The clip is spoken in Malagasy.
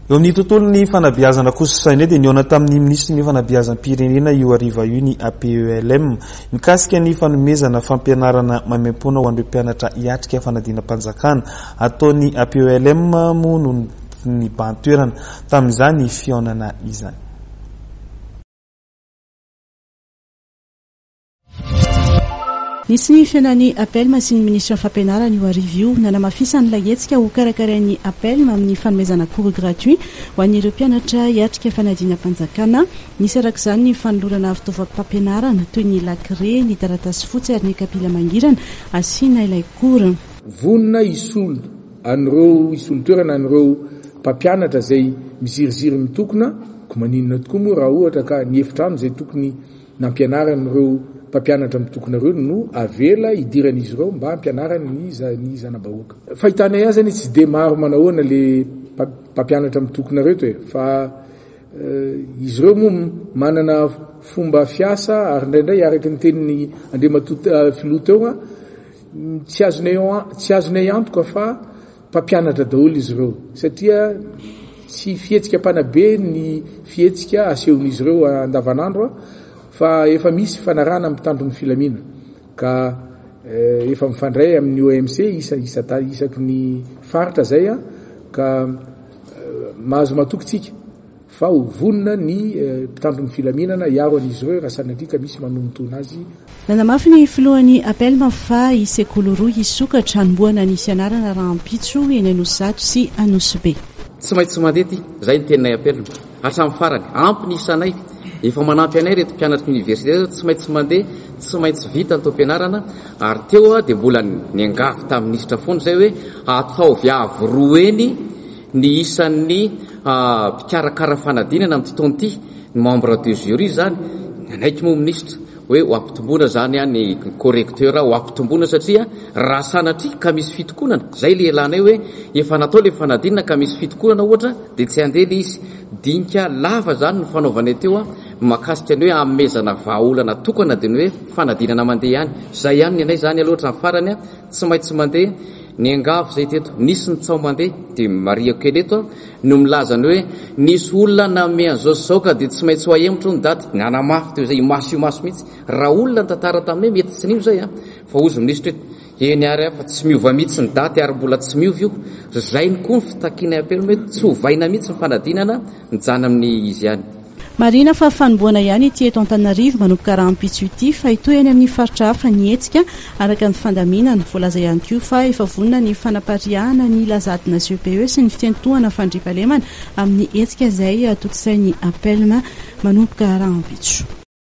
eo amin'ny tontolony fanabeazana kosasaina dia niona tamin'ny ministry ny fanabeazam-pirenena io ariva io ny APELM mikasika ny fanomezana fampianarana mamempona ho an'ireo mpianatra hiatrika fanadinam-panjakana ataony APELM moa no ny bantoerana tamin'izany fionana izany. Nisy ny fianany APELM sy ny ministra fampianarana io ariva io nanamafisany lahetsika ho karakarain'ny APELM amin'ny fanomezana cours gratuit ho an'ireo mpianatra hiatrika fanadinam-panjakana. Nisy arak'izany ny fanolorana fitaovam-pampianarana toy ny lakre, ny taratasy fotsy ary ny kapila mangirana asiana ilay cours. Vonina isolo toerana an'ireo mpampianatra zay miziriziry mitokona ko maninona tokoa moa raha ohatra ka ny efitrano zay tokony nampianaran'ireo mpampianatra mitokona ireo no avela idiran'izy ireo mba hampianarany ny zanabahoaka. Fahitanay azy tsy de maro manahoana le mpampianatra mitokona ireo to fa izy ireo moa manana fomba fiasa ary indraindray araky ny teniny Andriamatoa filoha teo tsy azonay antoka fa mpampianatra daholo izy ireo satria tsy fihetsika mpanabe ny fihetsika asehon'izy ireo andavanandro fa efa misy fanarana mitandro ny filamina ka efa mifandray amin'ny OMC isaky ny faritra zay ka mahazo matokytsika fa ho vonina ny mpitandro ny filaminana iaro an'izy ireo raha sanadrika misy manontona azy. Nanamafy ny filohan'ny APELM fa isekoly roa hisokatra hanomboana ny fianarana raha ampitso eny Anosizato sy Anosibe. Tsy maintsy mandeha ty zay ny teninay APELM hatramin'ny farany ampy ny isanay efa manampy anay reto mpianatra université tsy maintsy mandeha tsy maintsy vita ny tompianarana ary teo dia mbola niangavy tamin'ny ministra foana zay hoe ataovy avy roa eny ny isan'ny mpikarakara fanadinana amin'ny tontolo ity ny membre de jury zany anaiky moa ministra hoe ho ampitomboana zany ny correcteur ho ampitomboana satria raha sanatry ka misy fitokonana zay le elanay hoe efa natao le fanadinana ka misy fitokonana ohatra dia tsy andeha le izy dinika lava zany ny fanaovanay teo makasika ny hoe amezana vahaolana tokana dia ny hoe fanadinana mandeha ihany zay ihany ny anay zany aloatra ny farany tsy maintsy mandeha ny angavo zay teto nisy ny tsao mandeha dia Maria Keleto no milazany hoe nisy olona name an'izao ka dia tsy maintsy ho ahemotro ny daty ny anamafy teo zay maso mihitsy raha olona ny tantara taminay mety tsy nio zay fa ozy ministra eny ary fa tsy miova mihitsy ny daty ary mbola tsy miova io zay ny koa ny fitakiana APELM hoe tsy hovaina mihitsy ny fanadinana mijana amin'ny izy ihany. Marina fa fanomboana ihany ity eto Antananarivo manomboka raha ampitso ity fa itoy eny amin'ny faritra hafa ny hetsika araka ny fandaminana voalaza ihany koa fa efa vonona ny fanapariahana ny lazadina CPE sy ny fitentohana fandriampahalemana amin'ny hetsika izay totosain'ny APELM manomboka raha ampitso.